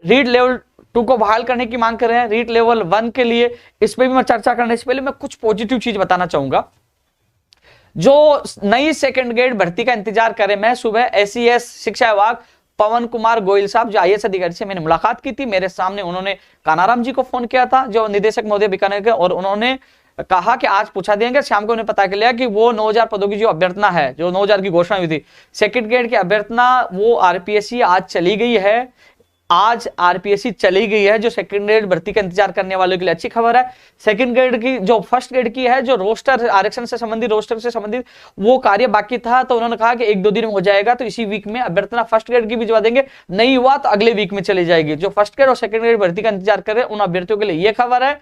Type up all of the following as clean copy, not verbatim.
REET level 2 को बहाल करने की मांग कर रहे हैं, रीट लेवल 1 के लिए। इस पे भी मैं चर्चा करने से पहले मैं कुछ पॉजिटिव चीज बताना चाहूंगा। जो नई सेकंड ग्रेड भर्ती का इंतजार कर रहे हैं, मैं सुबह SES शिक्षा विभाग पवन कुमार गोयल साहब जो IAS अधिकारी से मैंने मुलाकात की थी, मेरे सामने उन्होंने कानाराम जी को फोन किया था, जो निदेशक महोदय बीकानेर के, और उन्होंने कहा कि आज पूछा देंगे। शाम को उन्हें पता चला कि वो 9000 पदों की जो अभ्यर्थना है, जो 9000 की घोषणा हुई थी सेकंड ग्रेड की अभ्यर्थना, वो RPSC आज चली गई है। आज RPSC चली गई है, जो सेकंड ग्रेड भर्ती का इंतजार करने वालों के लिए अच्छी खबर है। सेकंड ग्रेड की जो फर्स्ट ग्रेड की है, जो रोस्टर आरक्षण से संबंधित, रोस्टर से संबंधित वो कार्य बाकी था, तो उन्होंने कहा कि 1-2 दिन में हो जाएगा, तो इसी वीक में अभ्यर्थना फर्स्ट ग्रेड की भिजवा देंगे। नहीं हुआ तो अगले वीक में चली जाएगी। जो फर्स्ट ग्रेड और सेकंड ग्रेड भर्ती का इंतजार कर रहे हैं उन अभ्यर्थियों के लिए यह खबर है।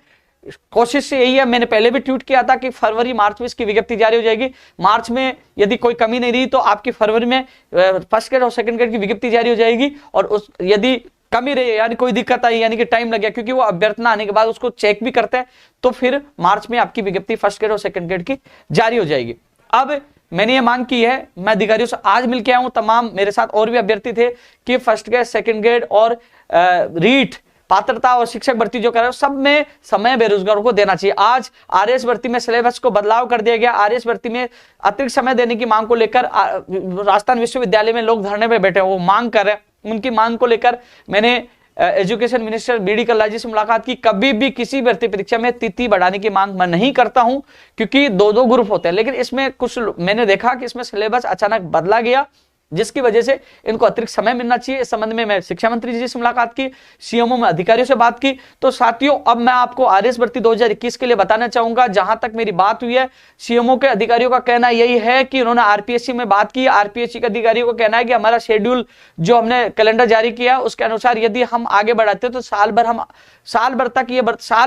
कोशिश यही है, मैंने पहले भी ट्वीट किया था कि फरवरी मार्च में इसकी विज्ञप्ति जारी हो जाएगी। मार्च में यदि कोई कमी नहीं रही तो आपकी फरवरी में फर्स्ट ग्रेड और सेकंड ग्रेड की विज्ञप्ति जारी हो जाएगी। और उस यदि कमी रही, यानी कोई दिक्कत आई, यानी कि टाइम लग गया, क्योंकि वो अभ्यर्थना आने के बाद उसको चेक भी करते हैं, तो फिर मार्च में आपकी विज्ञप्ति फर्स्ट ग्रेड और सेकंड ग्रेड की जारी हो जाएगी। अब मैंने ये मांग की है, मैं अधिकारियों से आज मिलकर आया हूं, तमाम मेरे साथ और भी अभ्यर्थी थे, कि फर्स्ट ग्रेड सेकंड ग्रेड और रीट पात्रता और शिक्षक भर्ती जो कर रहे हो, सब में समय बेरोजगारों को देना चाहिए। आज RS भर्ती में सिलेबस को बदलाव कर दिया गया। RS भर्ती में अतिरिक्त समय देने की मांग को लेकर राजस्थान विश्वविद्यालय में लोग धरने पे बैठे, वो मांग कर रहे हैं। उनकी मांग को लेकर मैंने एजुकेशन मिनिस्टर BD कल्ला जी से मुलाकात की। कभी भी किसी भर्ती परीक्षा में तिथि बढ़ाने की मांग मैं नहीं करता हूं, क्योंकि 2-2 ग्रुप होते हैं, लेकिन इसमें कुछ मैंने देखा कि इसमें सिलेबस अचानक बदला गया, जिसकी वजह से इनको अतिरिक्त समय मिलना चाहिए। इस संबंध में मैं शिक्षा मंत्री जी से मुलाकात की, CMO में अधिकारियों से बात की। तो साथियों, अब मैं आपको RS भर्ती 2021 के लिए बताना चाहूंगा। जहां तक मेरी बात हुई है, CMO के अधिकारियों का कहना यही है कि उन्होंने RPSC में बात की। RPSC के अधिकारियों का कहना है कि हमारा शेड्यूल जो हमने कैलेंडर जारी किया उसके अनुसार यदि हम आगे बढ़ाते हैं तो साल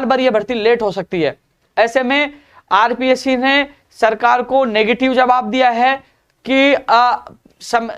भर ये भर्ती लेट हो सकती है। ऐसे में RPSC ने सरकार को नेगेटिव जवाब दिया है कि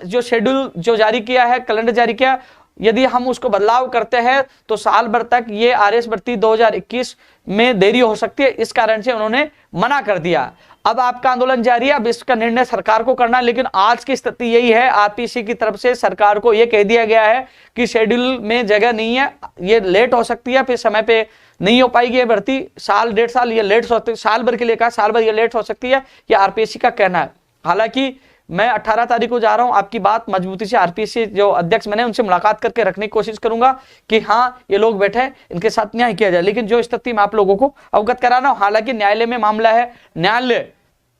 जो शेड्यूल जो जारी किया है, कैलेंडर जारी किया, यदि हम उसको बदलाव करते हैं तो साल भर तक ये RS भर्ती 2021 में देरी हो सकती है। इस कारण से उन्होंने मना कर दिया। अब आपका आंदोलन जारी है, अब इसका निर्णय सरकार को करना है, लेकिन आज की स्थिति यही है, RPSC की तरफ से सरकार को यह कह दिया गया है कि शेड्यूल में जगह नहीं है, ये लेट हो सकती है, फिर समय पे नहीं हो पाएगी ये भर्ती, साल 1.5 साल ये लेट हो सकती है। साल भर के लिए कहा, साल भर ये लेट हो सकती है, ये RPSC का कहना है। हालांकि मैं 18 तारीख को जा रहा हूं, आपकी बात मजबूती से RPSC जो अध्यक्ष मैंने उनसे मुलाकात करके रखने की कोशिश करूंगा कि हाँ ये लोग बैठे, इनके साथ न्याय किया जाए। लेकिन जो स्थिति मैं आप लोगों को अवगत करा रहा हूं, हालांकि न्यायालय में मामला है, न्यायालय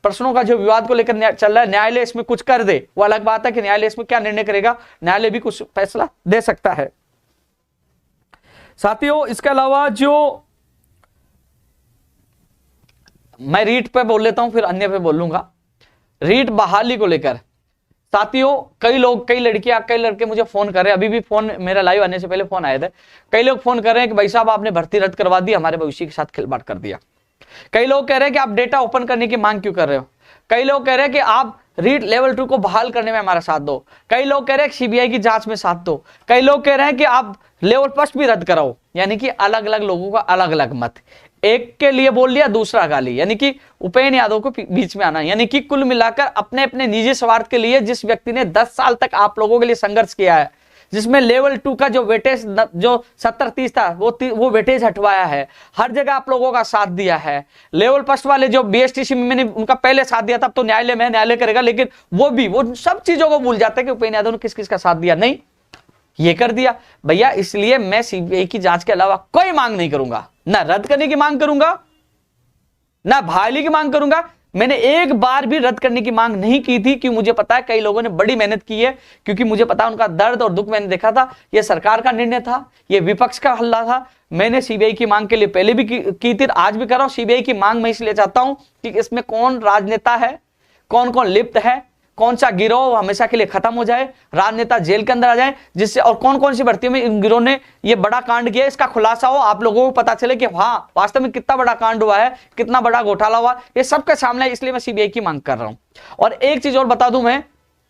प्रश्नों का जो विवाद को लेकर चल रहा है, न्यायालय इसमें कुछ कर दे, वो अलग बात है कि न्यायालय इसमें क्या निर्णय करेगा, न्यायालय भी कुछ फैसला दे सकता है। साथियों, इसके अलावा जो मैं रीट पे बोल लेता हूं, फिर अन्य पे बोल लूंगा। रीट बहाली को लेकर साथियों, कई लोग, कई लड़कियां, कई लड़के मुझे फोन कर रहे हैं, अभी भी फोन मेरा लाइव आने से पहले फोन आए थे। कई लोग फोन कर रहे हैं कि भाई साहब आपने भर्ती रद्द करवा दी, हमारे भविष्य के साथ खिलवाड़ कर दिया। कई लोग कह रहे हैं कि आप डेटा ओपन करने की मांग क्यों कर रहे हो। कई लोग कह रहे हैं कि आप रीट लेवल 2 को बहाल करने में हमारा साथ दो। कई लोग कह रहे हैं कि CBI की जांच में साथ दो। कई लोग कह रहे हैं कि आप लेवल फर्स्ट भी रद्द कराओ। यानी कि अलग अलग लोगों का अलग अलग मत, एक के लिए बोल लिया दूसरा गाली, यानी कि उपेंद्र यादव को बीच में आना। यानी कि कुल मिलाकर अपने अपने निजी स्वार्थ के लिए जिस व्यक्ति ने 10 साल तक आप लोगों के लिए संघर्ष किया है, जिसमें लेवल 2 का जो वेटेज जो 70-30 था वो वेटेज हटवाया है, हर जगह आप लोगों का साथ दिया है। लेवल फर्स्ट वाले जो BSTC में मैंने उनका पहले साथ दिया था, अब तो न्यायालय में न्यायालय करेगा, लेकिन वो सब चीजों को भूल जाते हैं कि उपेंद्र यादव ने किस किस का साथ दिया। नहीं, ये कर दिया भैया, इसलिए मैं CBI की जांच के अलावा कोई मांग नहीं करूंगा, ना रद्द करने की मांग करूंगा, ना बहाली की मांग करूंगा। मैंने एक बार भी रद्द करने की मांग नहीं की थी, क्योंकि मुझे पता है कई लोगों ने बड़ी मेहनत की है, क्योंकि मुझे पता है उनका दर्द और दुख मैंने देखा था। यह सरकार का निर्णय था, यह विपक्ष का हल्ला था। मैंने CBI की मांग के लिए पहले भी की थी, आज भी कर रहा हूं। CBI की मांग मैं इसलिए चाहता हूं कि इसमें कौन राजनेता है, कौन कौन लिप्त है, कौन सा गिरोह हमेशा के लिए खत्म हो जाए, राजनेता जेल के अंदर आ जाए, जिससे और कौन कौन सी भर्तियों में इन गिरोह ने ये बड़ा कांड किया, इसका खुलासा हो, आप लोगों को पता चले कि हाँ वास्तव में कितना बड़ा कांड हुआ है, कितना बड़ा घोटाला हुआ, ये सबके सामने है। इसलिए मैं CBI की मांग कर रहा हूं। और एक चीज और बता दूं मैं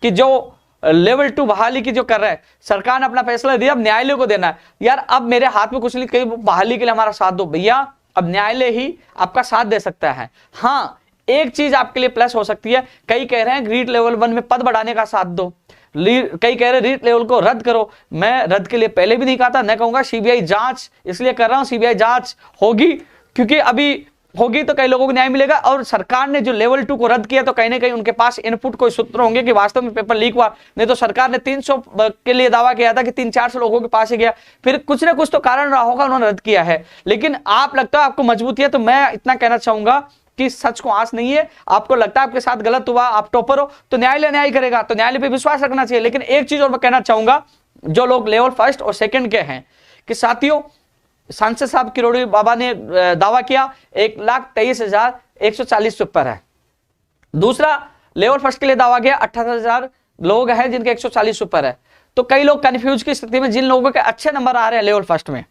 कि जो लेवल 2 बहाली की जो कर रहा है, सरकार ने अपना फैसला दिया, अब न्यायालय को देना है। यार अब मेरे हाथ में कुछ नहीं, कहीं बहाली के लिए हमारा साथ दो भैया, अब न्यायालय ही आपका साथ दे सकता है। हाँ, एक चीज आपके लिए प्लस हो सकती है, कई कह रहे हैं रीट लेवल 1 में पद बढ़ाने का साथ दो। कई कह रहे रीट लेवल को रद्द करो। मैं रद्द के लिए पहले भी नहीं कहा था, मैं कहूंगा सीबीआई जांच इसलिए कर रहा हूं, सीबीआई जांच होगी क्योंकि अभी होगी तो कई लोगों को न्याय मिलेगा। और सरकार ने जो लेवल 2 को रद्द किया तो कहीं ना कहीं उनके पास इनपुट कोई सूत्र होंगे कि वास्तव में पेपर लीक हुआ। नहीं तो सरकार ने 300 के लिए दावा किया था कि 300-400 लोगों के पास ही गया, फिर कुछ ना कुछ तो कारण रहा होगा, उन्होंने रद्द किया है। लेकिन आप लगता है आपको मजबूती है, तो मैं इतना कहना चाहूंगा कि सच को आस नहीं है। आपको लगता है आपके साथ गलत हुआ, आप टॉपर हो, तो न्यायालय न्याय करेगा, तो न्यायालय पे विश्वास रखना चाहिए। लेकिन एक चीज और मैं कहना चाहूंगा, जो लोग लेवल 1 और 2 के हैं, कि साथियों सांसद साहब किरोड़ी बाबा ने दावा किया 1,23,140 से ऊपर है। दूसरा लेवल 1 के लिए दावा किया 18,000 लोग हैं जिनके 140 ऊपर है। तो कई लोग कंफ्यूज की स्थिति में, जिन लोगों के अच्छे नंबर आ रहे हैं लेवल 1 में,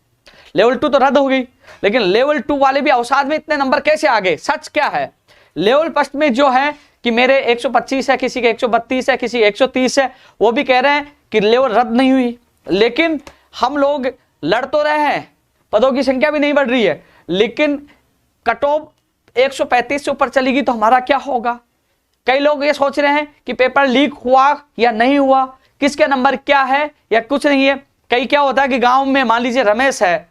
लेवल 2 तो रद्द हो गई, लेकिन लेवल 2 वाले भी अवसाद में इतने नंबर कैसे आ गए? सच क्या है? लेवल 1 में जो है कि मेरे 125 है, किसी के 132 है, किसी 130 है, वो भी कह रहे हैं कि लेवल रद्द नहीं हुई। लेकिन हम लोग लड़ तो रहे हैं, पदों की संख्या भी नहीं बढ़ रही है, लेकिन कट ऑफ 135 से ऊपर चलेगी तो हमारा क्या होगा? कई लोग ये सोच रहे हैं कि पेपर लीक हुआ या नहीं हुआ, किसके नंबर क्या है या कुछ नहीं है। कई क्या होता है कि गांव में मान लीजिए रमेश है,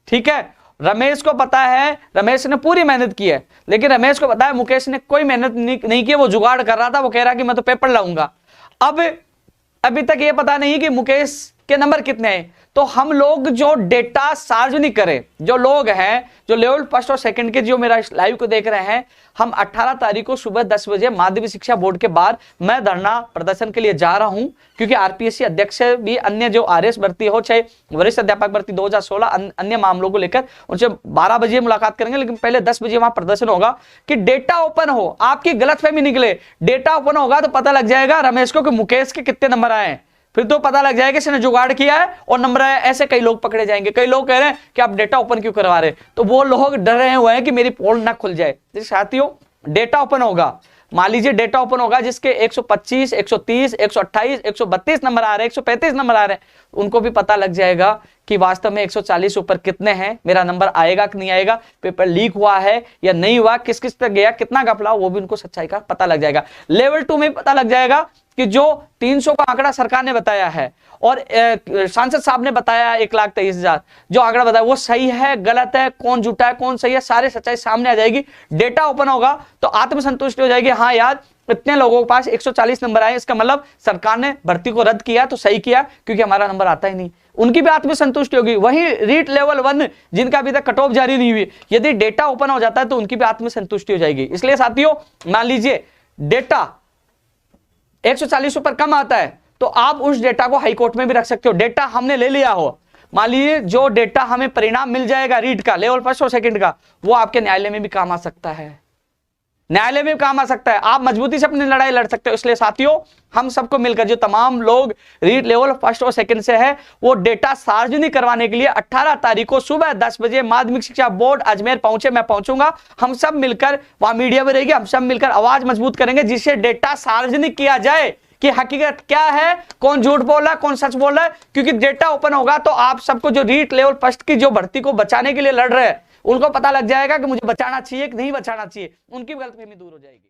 ठीक है, रमेश को पता है, रमेश ने पूरी मेहनत की है, लेकिन रमेश को पता है मुकेश ने कोई मेहनत नहीं की, वो जुगाड़ कर रहा था, वो कह रहा कि मैं तो पेपर लाऊंगा। अब अभी तक ये पता नहीं कि मुकेश के नंबर कितने हैं। तो हम लोग जो डेटा सार्वजनिक करें, जो लोग हैं जो लेवल 1 और 2 के जो मेरा लाइव को देख रहे हैं, हम 18 तारीख को सुबह 10 बजे माध्यमिक शिक्षा बोर्ड के बाहर मैं धरना प्रदर्शन के लिए जा रहा हूं, क्योंकि आरपीएससी अध्यक्ष भी अन्य जो आरएस भर्ती हो, चाहे वरिष्ठ अध्यापक भर्ती 2016 अन्य मामलों को लेकर उनसे 12 बजे मुलाकात करेंगे, लेकिन पहले 10 बजे वहां प्रदर्शन होगा कि डेटा ओपन हो, आपकी गलतफहमी निकले। डेटा ओपन होगा तो पता लग जाएगा रमेश को कि मुकेश के कितने नंबर आए हैं, फिर तो पता लग जाएगा इसने जुगाड़ किया है और नंबर है। ऐसे कई लोग पकड़े जाएंगे। कई लोग कह रहे हैं कि आप डेटा ओपन क्यों करवा रहे हैं, तो वो लोग डर रहे हुए हैं कि मेरी पोल ना खुल जाए। साथियों डेटा ओपन होगा, मान लीजिए डेटा ओपन होगा जिसके 125, 130, 128, 132 नंबर आ रहे हैं, 135 नंबर आ रहे हैं, उनको भी पता लग जाएगा कि वास्तव में 140 ऊपर कितने हैं, मेरा नंबर आएगा कि नहीं आएगा, पेपर लीक हुआ है या नहीं हुआ, किस किस तक गया, कितना घपला, वो भी उनको सच्चाई का पता लग जाएगा। लेवल 2 में पता लग जाएगा कि जो 300 का आंकड़ा सरकार ने बताया है और सांसद साहब ने बताया 1,23,000, जो आंकड़ा बताया वो सही है गलत है, कौन झूठा है कौन सही है, सारे सच्चाई सामने आ जाएगी। डेटा ओपन होगा तो आत्मसंतुष्टि हो जाएगी, हाँ यार इतने लोगों के पास 140 नंबर आए, इसका मतलब सरकार ने भर्ती को रद्द किया तो सही किया, क्योंकि हमारा नंबर आता ही नहीं। उनकी भी आत्मसंतुष्टि होगी। वही रीट लेवल 1 जिनका अभी तक कट ऑफ जारी नहीं हुई, यदि डेटा ओपन हो जाता है तो उनकी भी आत्मसंतुष्टि हो जाएगी। इसलिए साथियों मान लीजिए डेटा 140 ऊपर कम आता है तो आप उस डेटा को हाई कोर्ट में भी रख सकते हो। डेटा हमने ले लिया हो, मान लीजिए जो डेटा हमें परिणाम मिल जाएगा रीट का, लेवल 1 और 2 का, वो आपके न्यायालय में भी काम आ सकता है, न्यायालय में भी काम आ सकता है। आप मजबूती से अपनी लड़ाई लड़ सकते हो। इसलिए साथियों हम सबको मिलकर, जो तमाम लोग रीट लेवल 1 और 2 से है, वो डेटा सार्वजनिक करवाने के लिए 18 तारीख को सुबह 10 बजे माध्यमिक शिक्षा बोर्ड अजमेर पहुंचे, मैं पहुंचूंगा, हम सब मिलकर, वहां मीडिया में रहेगी, हम सब मिलकर आवाज मजबूत करेंगे जिससे डेटा सार्वजनिक किया जाए कि हकीकत क्या है, कौन झूठ बोल रहा है, कौन सच बोल रहा है। क्योंकि डेटा ओपन होगा तो आप सबको जो रीट लेवल 1 की जो भर्ती को बचाने के लिए लड़ रहे हैं, उनको पता लग जाएगा कि मुझे बचाना चाहिए कि नहीं बचाना चाहिए, उनकी गलतफहमी दूर हो जाएगी।